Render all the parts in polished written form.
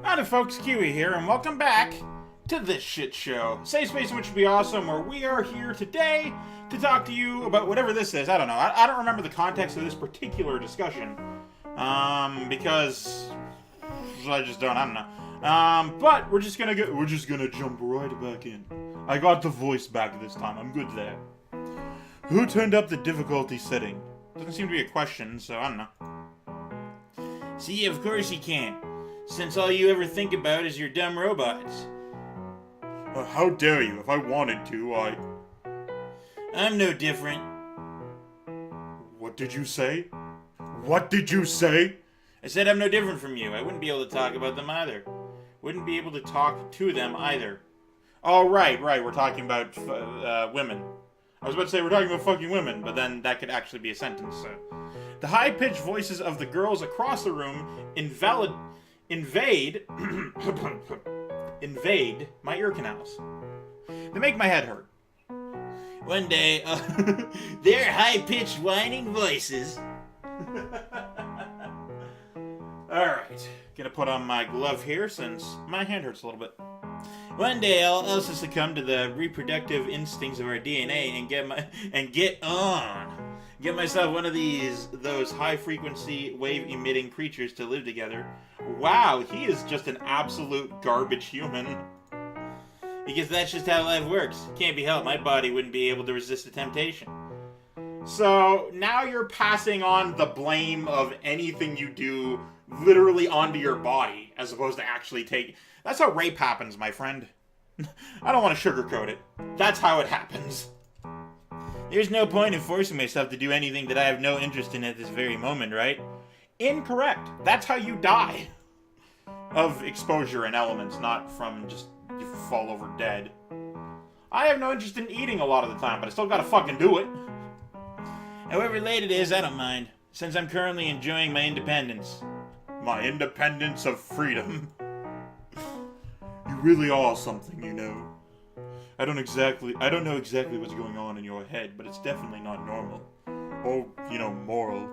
Howdy folks, Keywii here, and welcome back to this shit show. Safe space in which would be awesome, where we are here today to talk to you about whatever this is. I don't know. I don't remember the context of this particular discussion. Because I don't know. But we're just gonna jump right back in. I got the voice back this time. I'm good there. Who turned up the difficulty setting? Doesn't seem to be a question, so I don't know. See, of course you can. Since all you ever think about is your dumb robots. How dare you? If I wanted to, I'm no different. What did you say? What did you say? I said I'm no different from you. I wouldn't be able to talk about them either. Wouldn't be able to talk to them either. Oh, right. We're talking about women. I was about to say we're talking about fucking women, but then that could actually be a sentence, so. The high-pitched voices of the girls across the room invade my ear canals. They make my head hurt. One day, their high-pitched whining voices. Alright, gonna put on my glove here since my hand hurts a little bit. One day I'll also succumb to the reproductive instincts of our DNA and get myself one of those high-frequency, wave-emitting creatures to live together. Wow, he is just an absolute garbage human. Because that's just how life works. Can't be helped. My body wouldn't be able to resist the temptation. So, now you're passing on the blame of anything you do literally onto your body, as opposed to actually take... That's how rape happens, my friend. I don't want to sugarcoat it. That's how it happens. There's no point in forcing myself to do anything that I have no interest in at this very moment, right? Incorrect. That's how you die. Of exposure and elements, not from just you fall over dead. I have no interest in eating a lot of the time, but I still gotta fucking do it. However late it is, I don't mind, since I'm currently enjoying my independence. My independence of freedom. You really are something, you know. I don't know exactly what's going on in your head, but it's definitely not normal. Or, moral.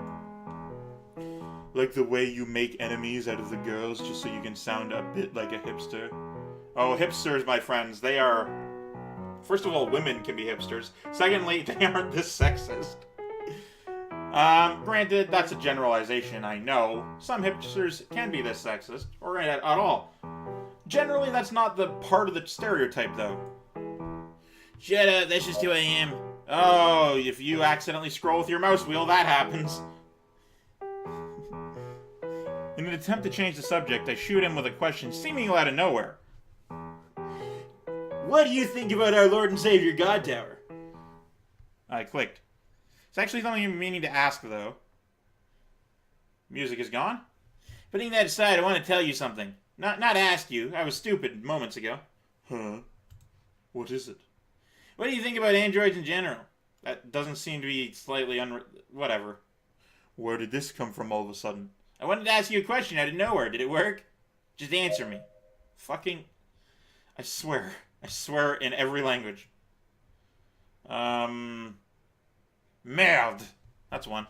Like the way you make enemies out of the girls just so you can sound a bit like a hipster. Oh, hipsters, my friends, they are... First of all, women can be hipsters. Secondly, they aren't this sexist. Granted, that's a generalization, I know. Some hipsters can be this sexist, or at all. Generally, that's not the part of the stereotype, though. Shut up, that's just who I am. Oh, if you accidentally scroll with your mouse wheel, that happens. In an attempt to change the subject, I shoot him with a question seemingly out of nowhere. What do you think about our Lord and Savior God Tower? I clicked. It's actually something I'm meaning to ask, though. Music is gone? Putting that aside, I want to tell you something. Not ask you. I was stupid moments ago. Huh? What is it? What do you think about androids in general? That doesn't seem to be slightly whatever. Where did this come from all of a sudden? I wanted to ask you a question out of nowhere. Did it work? Just answer me. Fucking... I swear in every language. Merde. That's one.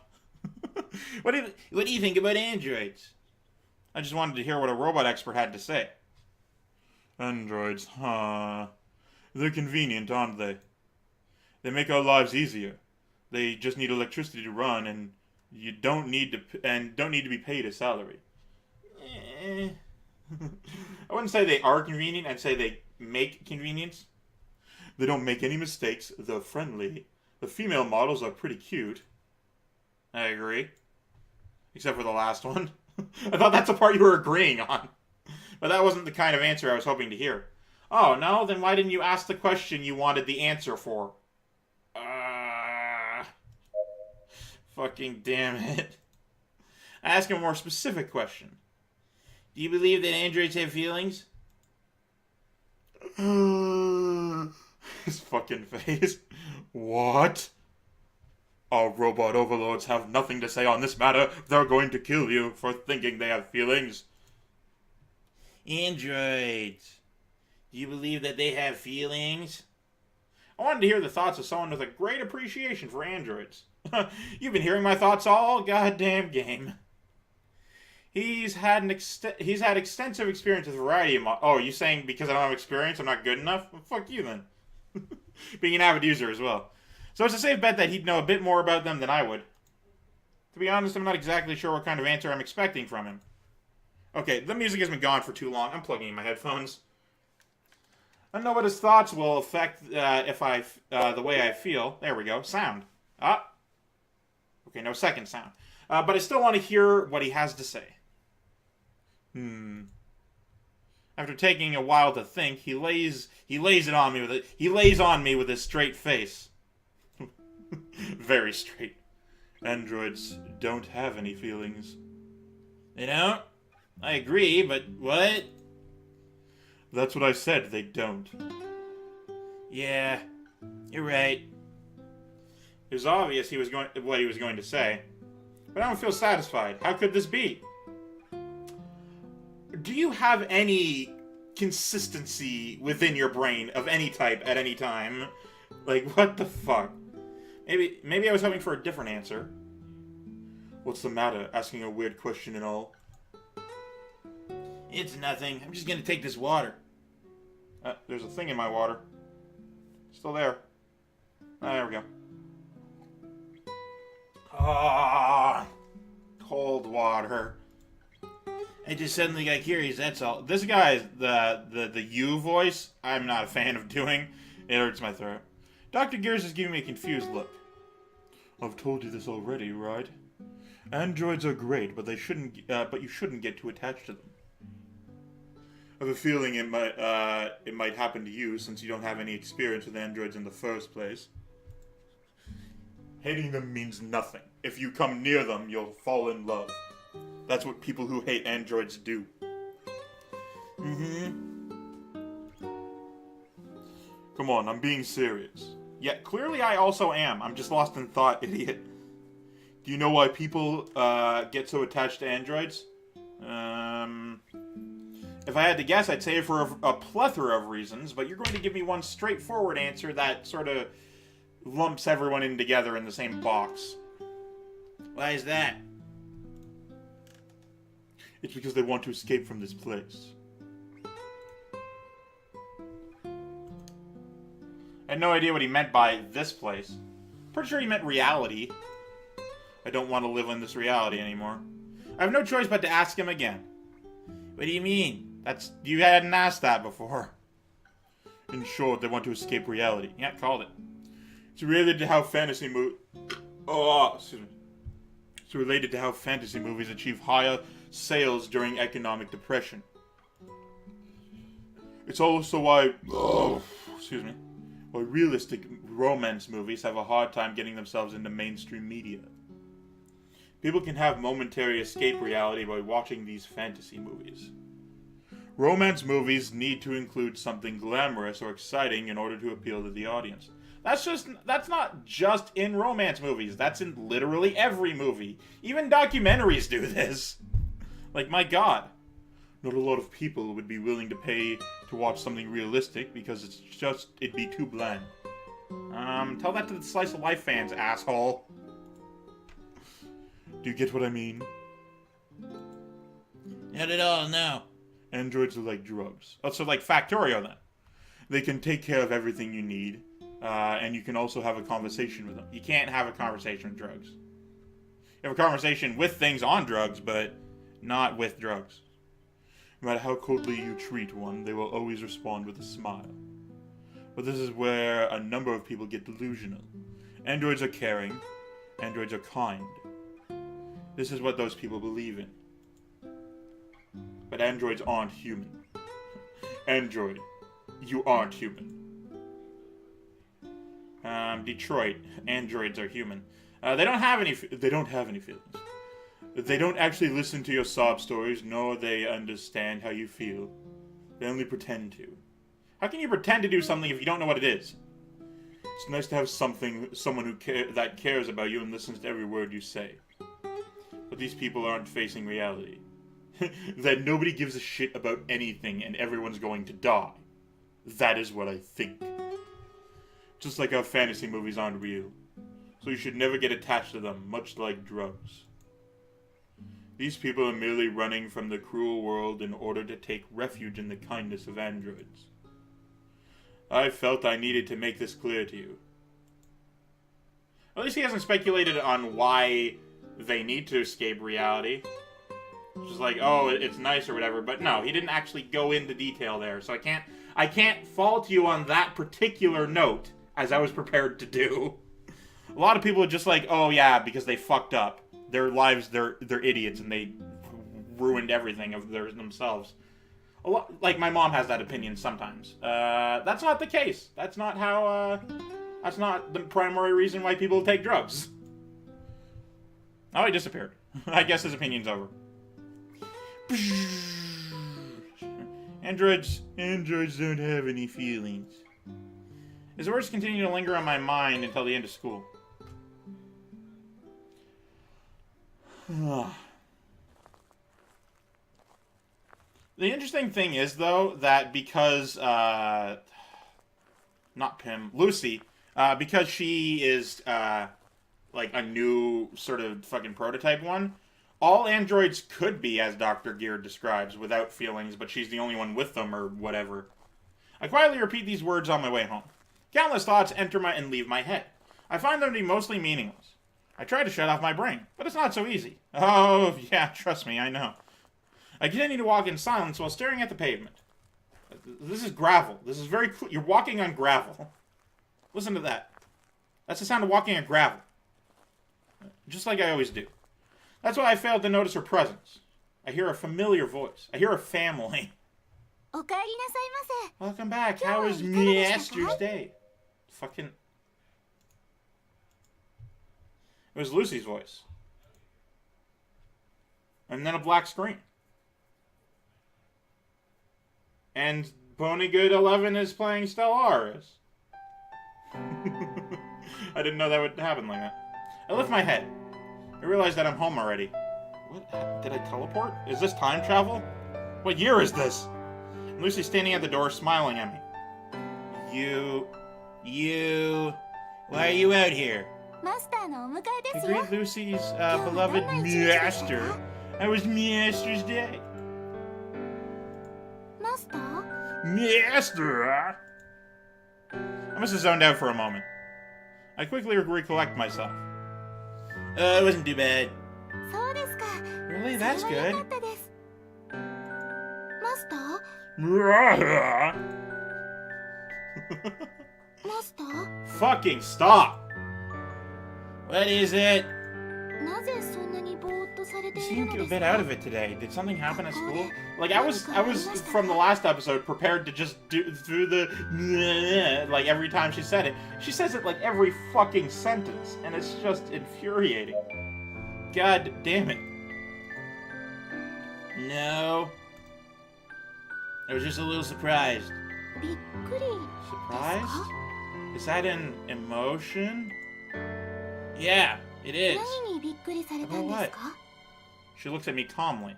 What do you think about androids? I just wanted to hear what a robot expert had to say. Androids, huh? They're convenient, aren't they? They make our lives easier. They just need electricity to run, and you don't need to be paid a salary. I wouldn't say they are convenient. I'd say they make convenience. They don't make any mistakes. They're friendly. The female models are pretty cute. I agree. Except for the last one. I thought that's the part you were agreeing on. But that wasn't the kind of answer I was hoping to hear. Oh, no? Then why didn't you ask the question you wanted the answer for? Fucking damn it. I ask a more specific question. Do you believe that androids have feelings? His fucking face. What? Our robot overlords have nothing to say on this matter. They're going to kill you for thinking they have feelings. Androids. Do you believe that they have feelings? I wanted to hear the thoughts of someone with a great appreciation for androids. You've been hearing my thoughts all goddamn game. He's had extensive experience with a variety of oh, are you saying because I don't have experience, I'm not good enough? Well, fuck you then. Being an avid user as well. So it's a safe bet that he'd know a bit more about them than I would. To be honest, I'm not exactly sure what kind of answer I'm expecting from him. Okay, the music has been gone for too long. I'm plugging in my headphones. I don't know what his thoughts will affect the way I feel. There we go. Sound. Okay, no second sound. But I still want to hear what he has to say. After taking a while to think, he lays on me with his straight face. Very straight. Androids don't have any feelings. They don't? I agree, but what? That's what I said, they don't. Yeah, you're right. It was obvious what he was going to say. But I don't feel satisfied. How could this be? Do you have any consistency within your brain of any type at any time? Like, what the fuck? Maybe I was hoping for a different answer. What's the matter? Asking a weird question and all. It's nothing. I'm just gonna take this water. There's a thing in my water. Still there. There we go. Cold water. I just suddenly got curious, that's all. This guy, the you voice, I'm not a fan of doing. It hurts my throat. Dr. Gears is giving me a confused look. I've told you this already, right? Androids are great, but you shouldn't get too attached to them. I have a feeling it might happen to you since you don't have any experience with androids in the first place. Hating them means nothing. If you come near them, you'll fall in love. That's what people who hate androids do. Come on, I'm being serious. Yeah, clearly I also am. I'm just lost in thought, idiot. Do you know why people get so attached to androids? If I had to guess, I'd say for a plethora of reasons, but you're going to give me one straightforward answer that sort of lumps everyone in together in the same box. Why is that? It's because they want to escape from this place. I had no idea what he meant by this place. Pretty sure he meant reality. I don't want to live in this reality anymore. I have no choice but to ask him again. What do you mean? You hadn't asked that before. In short, they want to escape reality. Yeah, called it. It's related to how fantasy movies achieve higher sales during economic depression. It's also why realistic romance movies have a hard time getting themselves into mainstream media. People can have momentary escape reality by watching these fantasy movies. Romance movies need to include something glamorous or exciting in order to appeal to the audience. That's not just in romance movies. That's in literally every movie. Even documentaries do this. Like, my god. Not a lot of people would be willing to pay to watch something realistic because it'd be too bland. Tell that to the Slice of Life fans, asshole. Do you get what I mean? Not at all, no. Androids are like drugs. Oh, so like Factorio then. They can take care of everything you need, and you can also have a conversation with them. You can't have a conversation with drugs. You have a conversation with things on drugs, but not with drugs. No matter how coldly you treat one, they will always respond with a smile. But this is where a number of people get delusional. Androids are caring. Androids are kind. This is what those people believe in. But androids aren't human. Android, you aren't human. Detroit, androids are human. They don't have any feelings. They don't actually listen to your sob stories, nor they understand how you feel. They only pretend to. How can you pretend to do something if you don't know what it is? It's nice to have someone that cares about you and listens to every word you say. But these people aren't facing reality. That nobody gives a shit about anything and everyone's going to die. That is what I think. Just like how fantasy movies aren't real. So you should never get attached to them, much like drugs. These people are merely running from the cruel world in order to take refuge in the kindness of androids. I felt I needed to make this clear to you. At least he hasn't speculated on why they need to escape reality. Just like, oh, it's nice or whatever. But no, he didn't actually go into detail there. So I can't fault you on that particular note, as I was prepared to do. A lot of people are just like, oh yeah, because they fucked up. Their lives, they're idiots, and they ruined everything of themselves. A lot, like my mom has that opinion sometimes. That's not the case. That's not how. That's not the primary reason why people take drugs. Oh, he disappeared. I guess his opinion's over. Androids don't have any feelings. His words continue to linger on my mind until the end of school. The interesting thing is, though, that because, not Pim, Lucy, because she is, like, a new sort of fucking prototype one, all androids could be, as Dr. Gear describes, without feelings, but she's the only one with them, or whatever. I quietly repeat these words on my way home. Countless thoughts enter and leave my head. I find them to be mostly meaningless. I try to shut off my brain, but it's not so easy. Oh, yeah, trust me, I know. I continue to walk in silence while staring at the pavement. This is gravel. This is very cool. You're walking on gravel. Listen to that. That's the sound of walking on gravel. Just like I always do. That's why I failed to notice her presence. I hear a familiar voice. I hear a family. Welcome back. How was Master's Day? Fucking... It was Lucy's voice. And then a black screen. And Ponygood 11 is playing Stellaris. I didn't know that would happen like that. I lift my head. I realize that I'm home already. What? Did I teleport? Is this time travel? What year is this? And Lucy's standing at the door smiling at me. Why are you out here? To greet Lucy's beloved Master. It was Master's Day. Master! I must have zoned out for a moment. I quickly recollect myself. It wasn't too bad. Really? That's good. Fucking stop! What is it? You seem a bit out of it today. Did something happen at school? Like, I was from the last episode prepared to just do through the like every time she said it. She says it like every fucking sentence, and it's just infuriating. God damn it. No. I was just a little surprised. Surprised? Is that an emotion? Yeah, it is. About what? She looks at me calmly.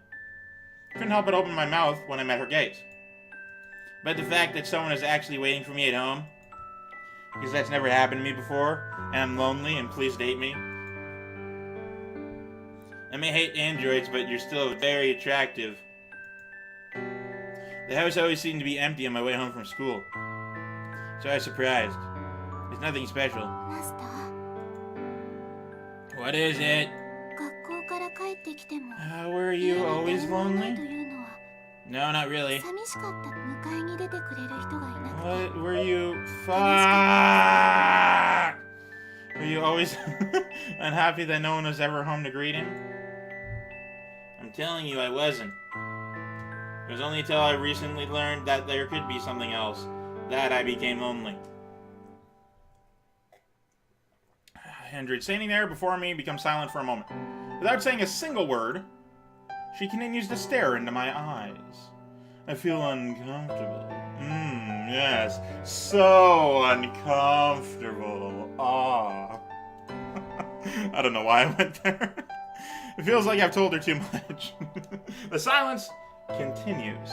Couldn't help but open my mouth when I met her gaze. But the fact that someone is actually waiting for me at home, because that's never happened to me before, and I'm lonely and please date me. I may hate androids, but you're still very attractive. The house always seemed to be empty on my way home from school. So I was surprised. It's nothing special. What is it? Were you always lonely? No, not really. What were you... Fuck! Were you always unhappy that no one was ever home to greet him? I'm telling you, I wasn't. It was only until I recently learned that there could be something else that I became lonely. Android standing there before me becomes silent for a moment. Without saying a single word, she continues to stare into my eyes. I feel uncomfortable. Yes. So uncomfortable. Ah. I don't know why I went there. It feels like I've told her too much. The silence continues.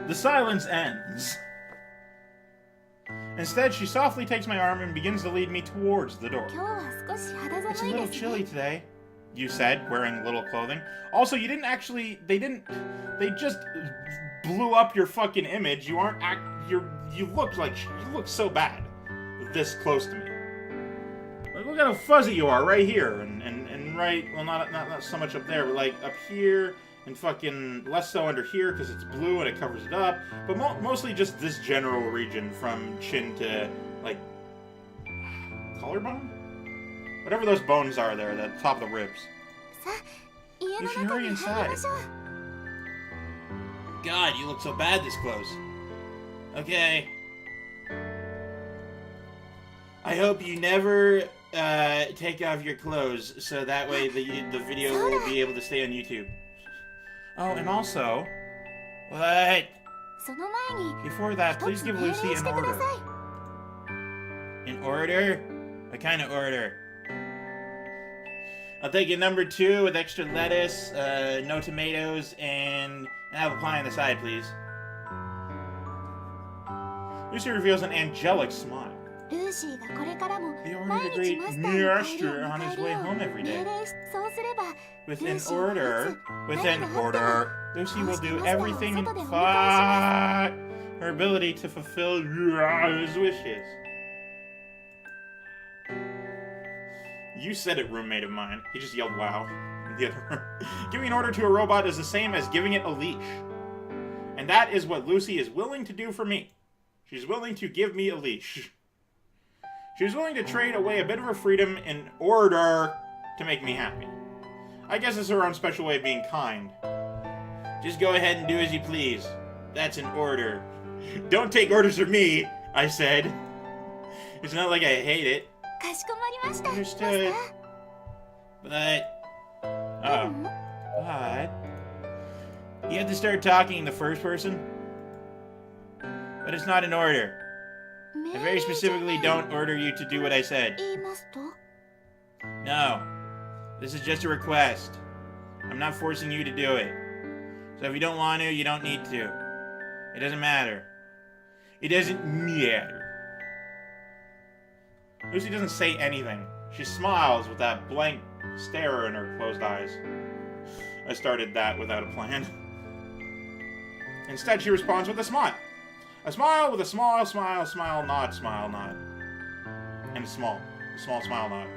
The silence ends. Instead, she softly takes my arm and begins to lead me towards the door. It's a little chilly today, you said, wearing little clothing. Also, you didn't actually, they just blew up your fucking image. You aren't you look so bad this close to me. Like, look how fuzzy you are right here, and right, well, not so much up there, but like up here, and fucking less so under here because it's blue and it covers it up, but mostly just this general region from chin to like collarbone, whatever those bones are there, the top of the ribs. You should hurry inside. God, you look so bad this close. Okay. I hope you never take off your clothes, so that way the video will be able to stay on YouTube. Oh, and also, what? Before that, please give Lucy an order. An order? What kind of order? I'll take a number 2 with extra lettuce, no tomatoes, and an apple pie on the side, please. Lucy reveals an angelic smile. The order to greet Master on his way home every day. With an order, Lucy will do everything in her ability to fulfill his wishes. You said it, roommate of mine. He just yelled wow in the other room. Giving an order to a robot is the same as giving it a leash. And that is what Lucy is willing to do for me. She's willing to give me a leash. She's willing to trade away a bit of her freedom in order to make me happy. I guess it's her own special way of being kind. Just go ahead and do as you please. That's an order. Don't take orders from me, I said. It's not like I hate it. Understood. But... But... You have to start talking in the first person? But it's not an order. I very specifically don't order you to do what I said. No. This is just a request. I'm not forcing you to do it. So if you don't want to, you don't need to. It doesn't matter. It doesn't matter. Lucy doesn't say anything. She smiles with that blank stare in her closed eyes. I started that without a plan. Instead, she responds with a smile. A smile with a small smile nod. And a small smile nod.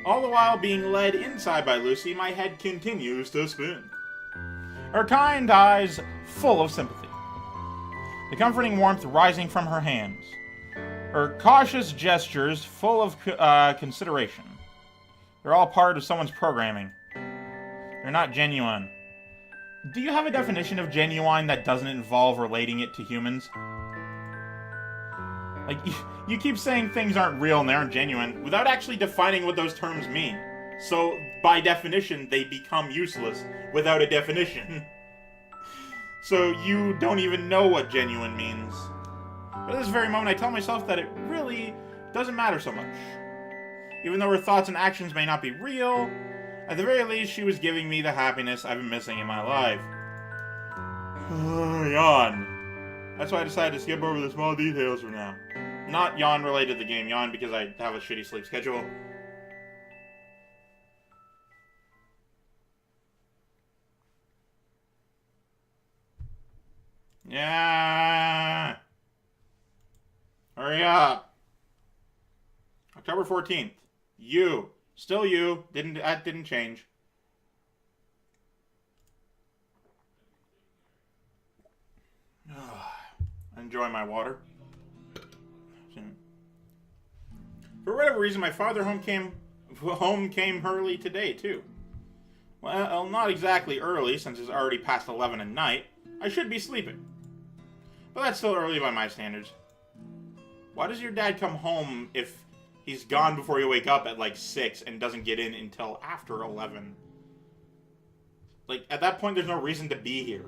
All the while being led inside by Lucy, my head continues to spin. Her kind eyes full of sympathy. The comforting warmth rising from her hands. Her cautious gestures full of consideration. They're all part of someone's programming. They're not genuine. Do you have a definition of genuine that doesn't involve relating it to humans? Like, you keep saying things aren't real and they aren't genuine without actually defining what those terms mean. So, by definition, they become useless without a definition. So, you don't even know what genuine means. But at this very moment, I tell myself that it really doesn't matter so much. Even though her thoughts and actions may not be real, at the very least, she was giving me the happiness I've been missing in my life. Yawn. That's why I decided to skip over the small details for now. Not yawn related to the game, yawn because I have a shitty sleep schedule. Yeah. Hurry up. October 14th. You. Still you. That didn't change. Enjoy my water. For whatever reason, my father home came early today, too. Well, not exactly early, since it's already past 11 at night. I should be sleeping. But that's still early by my standards. Why does your dad come home if he's gone before you wake up at like 6 and doesn't get in until after 11? Like, at that point, there's no reason to be here.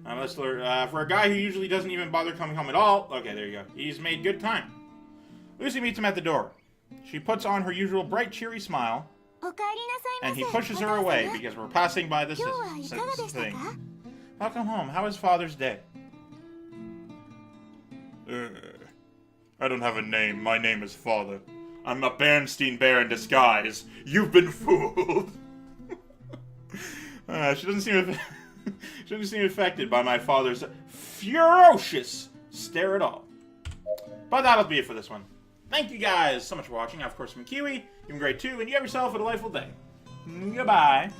For a guy who usually doesn't even bother coming home at all, okay, there you go. He's made good time. Lucy meets him at the door. She puts on her usual bright, cheery smile, and he pushes her away because we're passing by this thing. Welcome home. How is Father's Day? I don't have a name. My name is Father. I'm a Bernstein bear in disguise. You've been fooled. She doesn't seem affected by my father's ferocious stare at all. But that'll be it for this one. Thank you guys so much for watching. Of course, from Keywii, you've been great too, and you have yourself a delightful day. Goodbye.